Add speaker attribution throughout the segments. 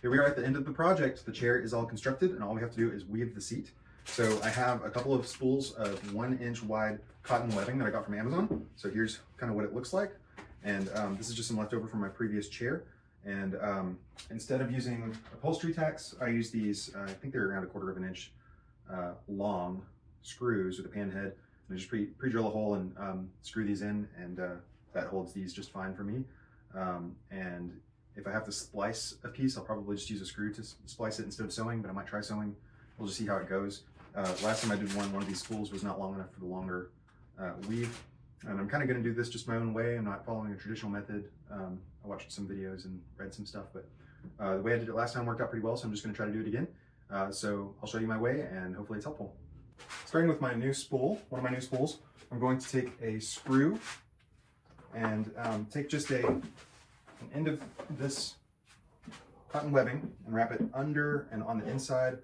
Speaker 1: Here we are at the end of the project. The chair is all constructed and all we have to do is weave the seat. So I have a couple of spools of 1-inch wide cotton webbing that I got from Amazon. So here's kind of what it looks like. And this is just some leftover from my previous chair. And instead of using upholstery tacks, I use these, I think they're around 1/4 of an inch long screws with a pan head. And I just pre-drill a hole and screw these in, and that holds these just fine for me. And if I have to splice a piece, I'll probably just use a screw to splice it instead of sewing, but I might try sewing. We'll just see how it goes. Last time I did one of these spools was not long enough for the longer weave. And I'm kind of going to do this just my own way. I'm not following a traditional method. I watched some videos and read some stuff, but the way I did it last time worked out pretty well, so I'm just going to try to do it again. So I'll show you my way, and hopefully it's helpful. Starting with my new spool, one of my new spools, I'm going to take a screw and take just an end of this cotton webbing and wrap it under and on the inside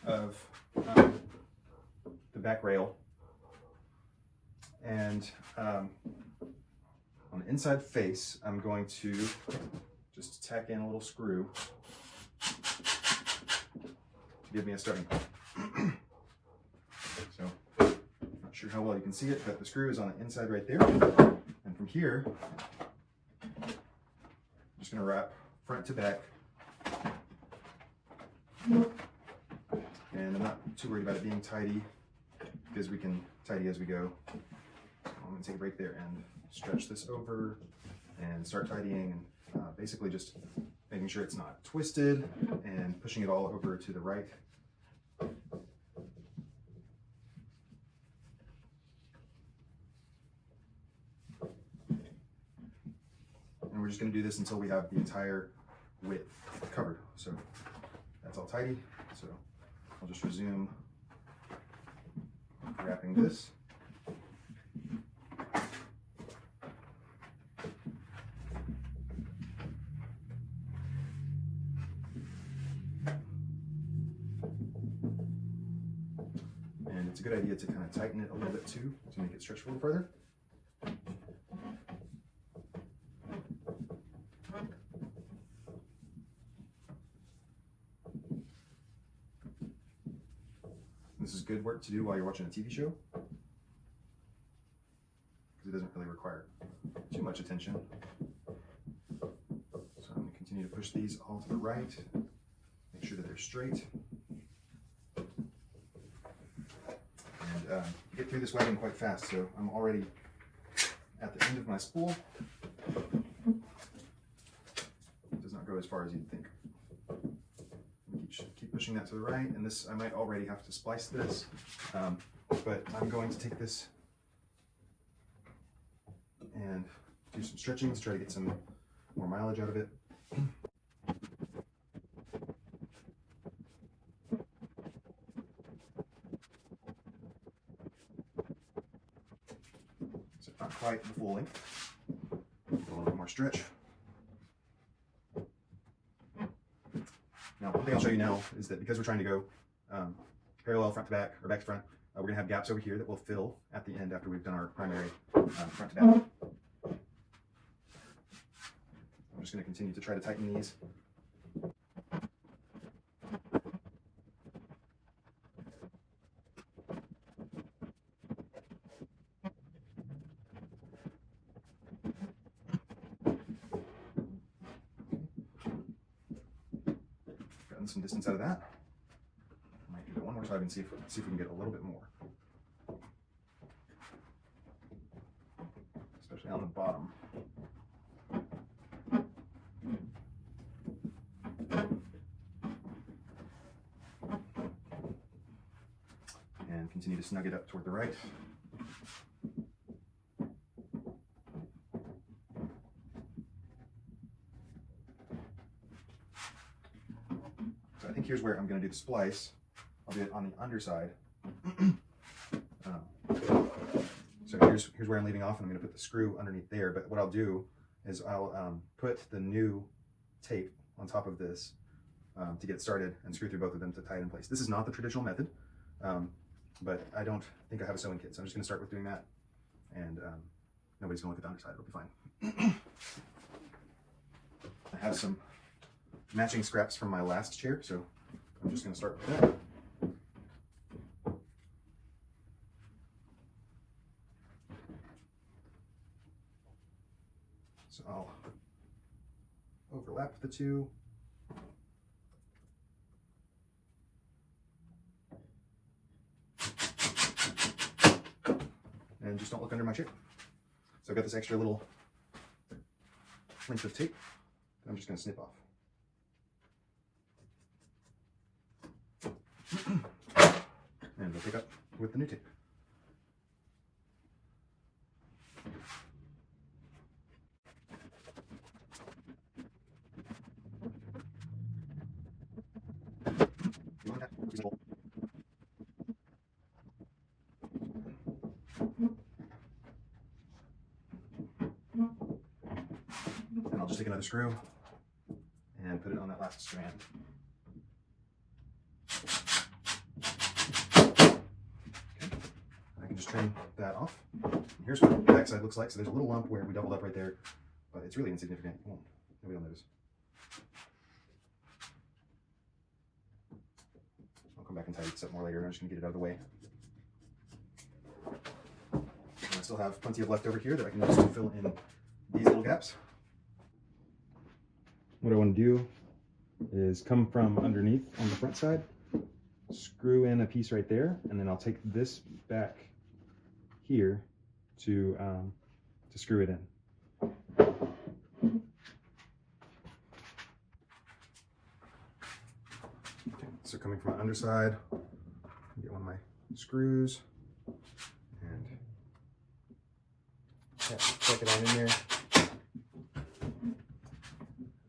Speaker 1: of the back rail. And on the inside face, I'm going to just tack in a little screw to give me a starting point. So, not sure how well you can see it, but the screw is on the inside right there. And from here, I'm just going to wrap front to back. And I'm not too worried about it being tidy, because we can tidy as we go. So I'm going to take a break there and stretch this over and start tidying, and basically just making sure it's not twisted and pushing it all over to the right. And we're just going to do this until we have the entire width covered. So that's all tidy. So I'll just resume wrapping this. And it's a good idea to kind of tighten it a little bit too, to make it stretch a little further. This is good work to do while you're watching a TV show, because it doesn't really require too much attention. So I'm going to continue to push these all to the right, make sure that they're straight, and get through this webbing quite fast. So I'm already at the end of my spool. It does not go as far as you'd think. Keep pushing that to the right, and this, I might already have to splice this, but I'm going to take this and do some stretching to try to get some more mileage out of it. So not quite the full length, a little bit more stretch. Now, one thing I'll show you now is that because we're trying to go parallel front to back, or back to front, we're going to have gaps over here that will fill at the end after we've done our primary front to back. I'm just going to continue to try to tighten these. Some distance out of that. I might do that one more time and see if we can get a little bit more, especially on the bottom. And continue to snug it up toward the right. I think here's where I'm going to do the splice. I'll do it on the underside. So here's where I'm leaving off, and I'm going to put the screw underneath there. But what I'll do is I'll put the new tape on top of this to get started, and screw through both of them to tie it in place. This is not the traditional method, but I don't think I have a sewing kit, so I'm just going to start with doing that, and nobody's going to look at the underside. It'll be fine. I have some matching scraps from my last chair, so I'm just going to start with that. So I'll overlap the two. And just don't look under my chair. So I've got this extra little length of tape that I'm just going to snip off. And we'll pick up with the new tape. And I'll just take another screw and put it on that last strand. Okay. I can just trim that off. And here's what the backside looks like. So there's a little lump where we doubled up right there, but it's really insignificant. Nobody will notice. I'll come back and tidy this up more later. I'm just going to get it out of the way. And I still have plenty of left over here that I can use to fill in these little gaps. What I want to do is come from underneath on the front side, screw in a piece right there, and then I'll take this back here to screw it in. Okay, so coming from my underside, get one of my screws and check it on in there.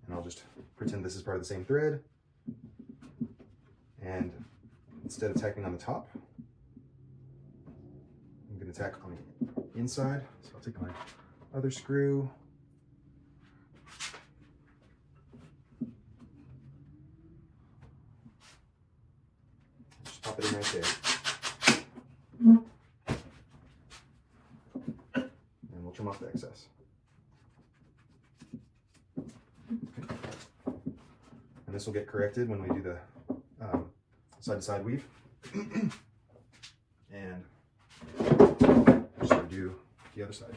Speaker 1: And I'll just pretend this is part of the same thread. And instead of tacking on the top, I'm going to tack on the inside. So I'll take my other screw. Just pop it in right there. And we'll trim off the excess. And this will get corrected when we do the side-to-side weave. And just going to do the other side.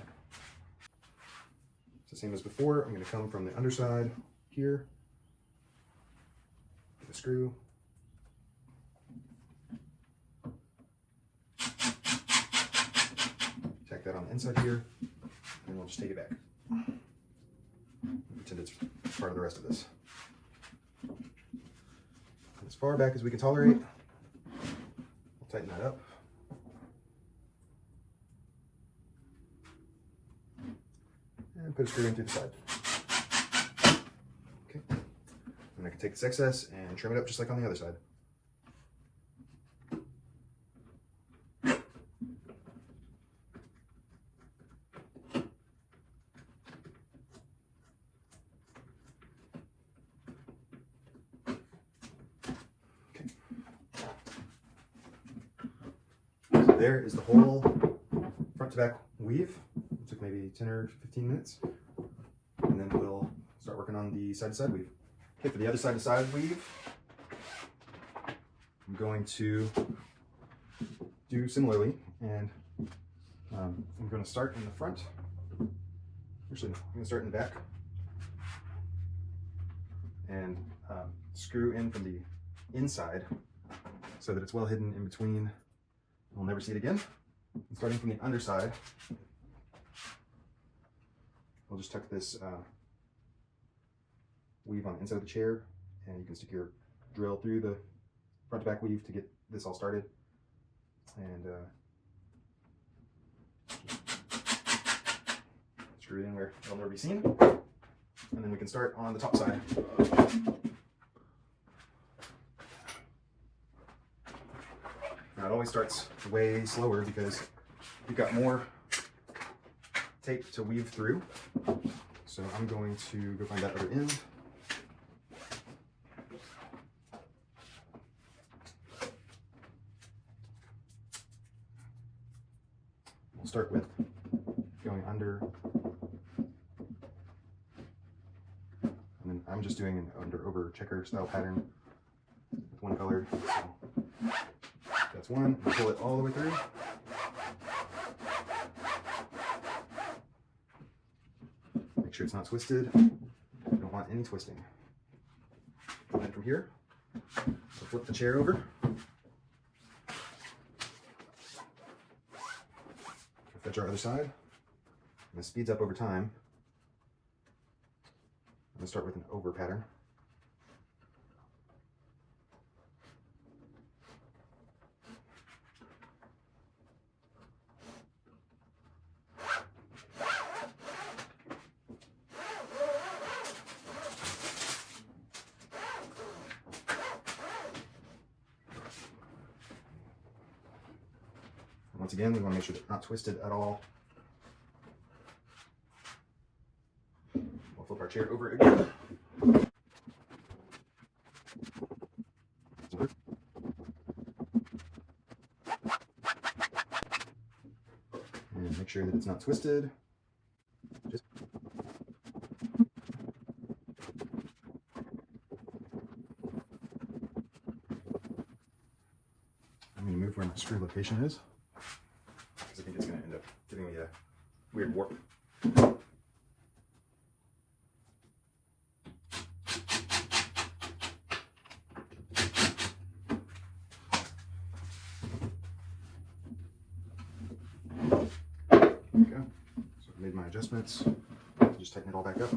Speaker 1: It's the same as before. I'm going to come from the underside here, get a screw, tack that on the inside here, and we'll just take it back. Pretend it's part of the rest of this. As far back as we can tolerate, we'll tighten that up. And put a screw in through the side. Okay. And I can take this excess and trim it up just like on the other side. There is the whole front to back weave. It took maybe 10 or 15 minutes. And then we'll start working on the side to side weave. Okay, for the other side to side weave, I'm going to do similarly. And I'm going to start in the front. Actually, I'm going to start in the back. And screw in from the inside so that it's well hidden in between. We'll never see it again. And starting from the underside, we'll just tuck this weave on the inside of the chair, and you can stick your drill through the front to back weave to get this all started. And screw it in where it'll never be seen. And then we can start on the top side. Now it always starts way slower because you've got more tape to weave through. So I'm going to go find that other end. We'll start with going under and then I'm just doing an over checker style pattern with one color. So that's one. Pull it all the way through. Make sure it's not twisted. You don't want any twisting. And then from here, we'll flip the chair over. Fetch our other side. And this speeds up over time. I'm going to start with an over pattern. Once again, we want to make sure they're not twisted at all. We'll flip our chair over again. And make sure that it's not twisted. Just I'm going to move where my screw location is, because I think it's going to end up giving me a weird warp. There we go. So I've made my adjustments. Just tighten it all back up.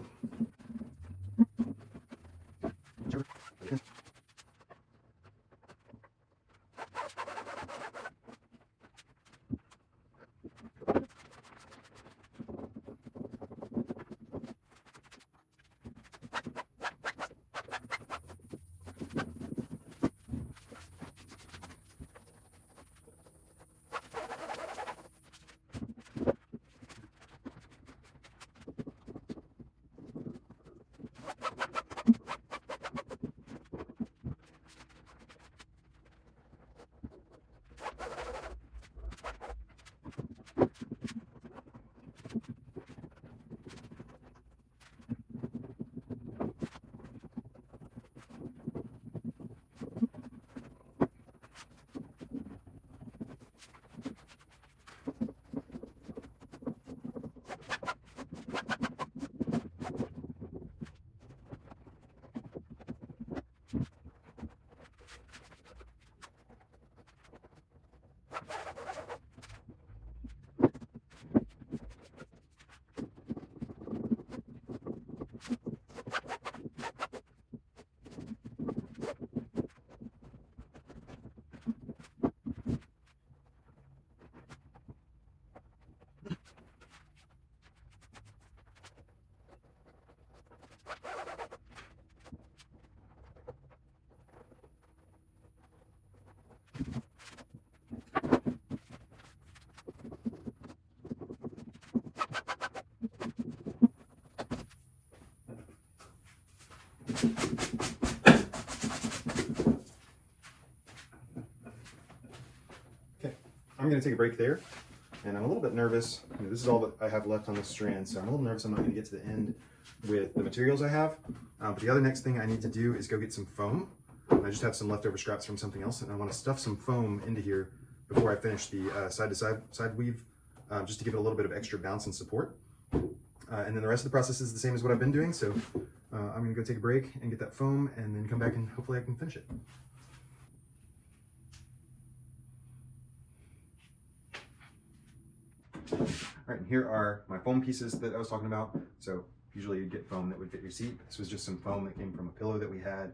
Speaker 1: Okay, I'm going to take a break there, and I'm a little bit nervous. This is all that I have left on this strand, so I'm a little nervous I'm not going to get to the end with the materials I have. But the other next thing I need to do is go get some foam. I just have some leftover scraps from something else, and I want to stuff some foam into here before I finish the side weave, just to give it a little bit of extra bounce and support. And then the rest of the process is the same as what I've been doing, so I'm going to go take a break and get that foam, and then come back and hopefully I can finish it. All right, and here are my foam pieces that I was talking about. So usually you'd get foam that would fit your seat. This was just some foam that came from a pillow that we had,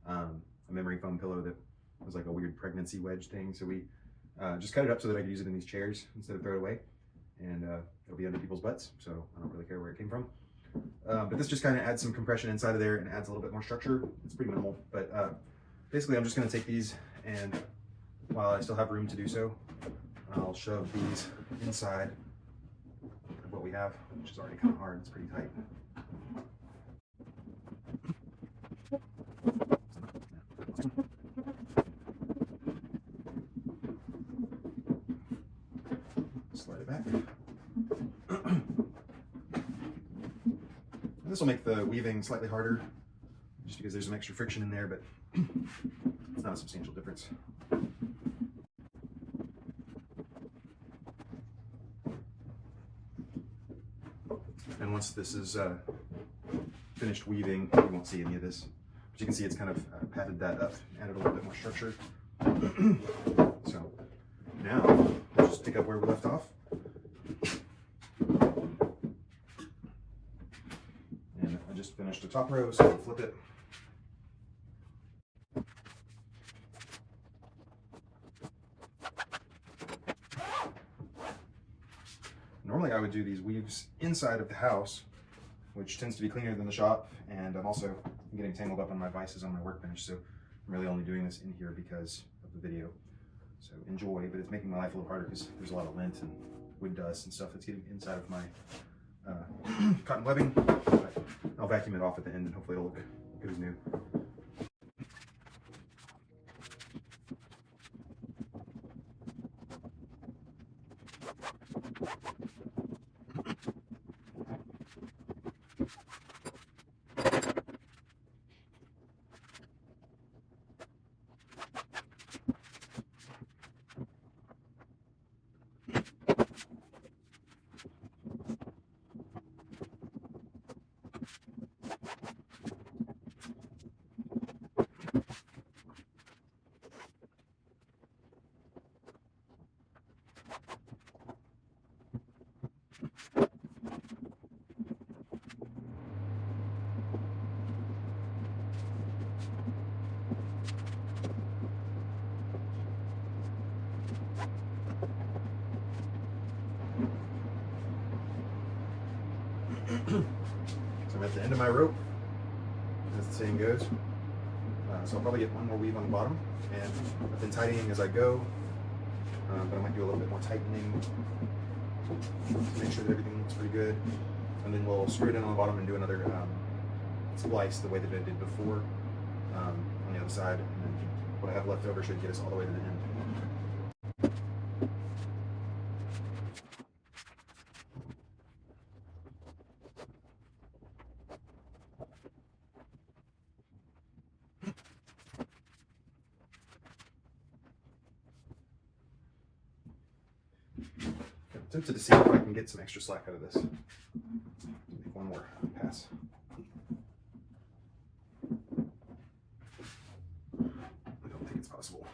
Speaker 1: a memory foam pillow that was like a weird pregnancy wedge thing. So we just cut it up so that I could use it in these chairs instead of throw it away. And it'll be under people's butts, so I don't really care where it came from. But this just kind of adds some compression inside of there and adds a little bit more structure. It's pretty minimal, but basically I'm just going to take these, and while I still have room to do so, I'll shove these inside of what we have, which is already kind of hard. It's pretty tight. Slide it back. And this will make the weaving slightly harder, just because there's some extra friction in there, but it's not a substantial difference. And once this is finished weaving, you won't see any of this. But you can see it's kind of padded that up, added a little bit more structure. So now we'll just pick up where we left off. And I just finished the top row, so I'll flip it. Normally I would do these weaves inside of the house, which tends to be cleaner than the shop, and I'm also getting tangled up on my vices on my workbench, so I'm really only doing this in here because of the video. So enjoy, but it's making my life a little harder because there's a lot of lint and wood dust and stuff that's getting inside of my cotton webbing. But I'll vacuum it off at the end and hopefully it'll look good as new. So I'm at the end of my rope, as the saying goes. So I'll probably get one more weave on the bottom, and I've been tidying as I go, but I might do a little bit more tightening to make sure that everything looks pretty good. And then we'll screw it in on the bottom and do another splice the way that I did before on the other side, and then what I have left over should get us all the way to the end. I'm tempted to see if I can get some extra slack out of this. Make one more pass. I don't think it's possible.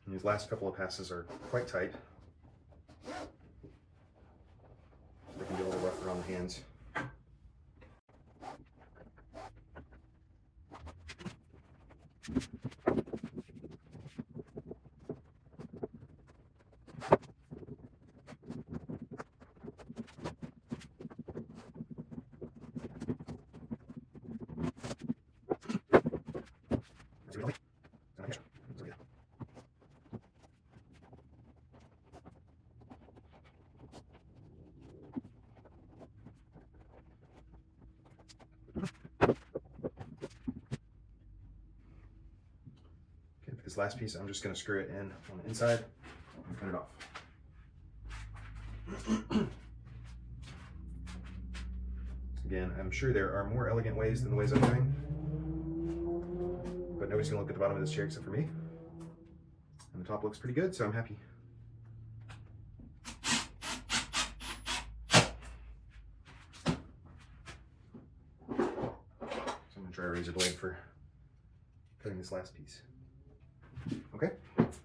Speaker 1: And these last couple of passes are quite tight. They can be a little rough around the hands. This last piece, I'm just going to screw it in on the inside and cut it off. Again, I'm sure there are more elegant ways than the ways I'm doing, but nobody's going to look at the bottom of this chair except for me. And the top looks pretty good, so I'm happy. So I'm going to try a razor blade for cutting this last piece. Okay,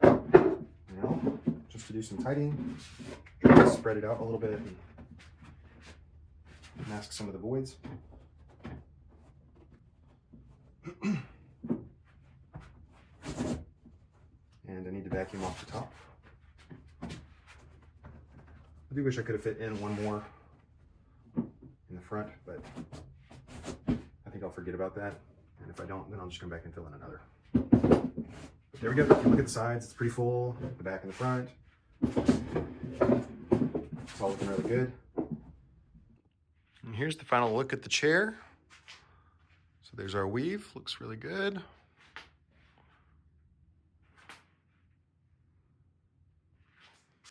Speaker 1: now just to do some tidying, spread it out a little bit and mask some of the voids. vacuum off the top. I do wish I could have fit in one more in the front, but I think I'll forget about that. And if I don't, then I'll just come back and fill in another. But there we go. If you look at the sides, it's pretty full. The back and the front. It's all looking really good. And here's the final look at the chair. So there's our weave. Looks really good.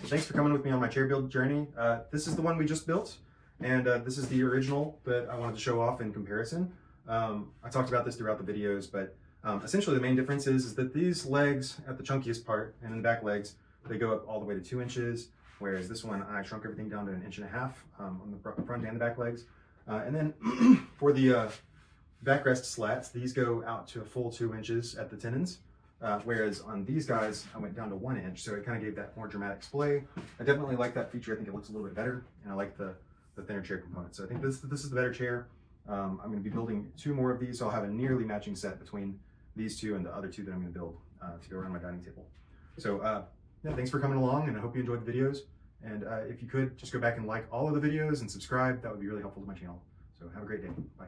Speaker 1: Thanks for coming with me on my chair build journey. This is the one we just built, and this is the original that I wanted to show off in comparison. I talked about this throughout the videos, but essentially the main difference is that these legs at the chunkiest part and in the back legs, they go up all the way to 2 inches, whereas this one I shrunk everything down to 1.5 inches on the front and the back legs. And then for the backrest slats, these go out to a full 2 inches at the tenons. Whereas on these guys, I went down to 1 inch, so it kind of gave that more dramatic display. I definitely like that feature. I think it looks a little bit better, and I like the thinner chair component. So I think this is the better chair. I'm going to be building 2 more of these, so I'll have a nearly matching set between these 2 and the other 2 that I'm going to build to go around my dining table. So yeah, thanks for coming along, and I hope you enjoyed the videos. And if you could, just go back and like all of the videos and subscribe. That would be really helpful to my channel. So have a great day. Bye.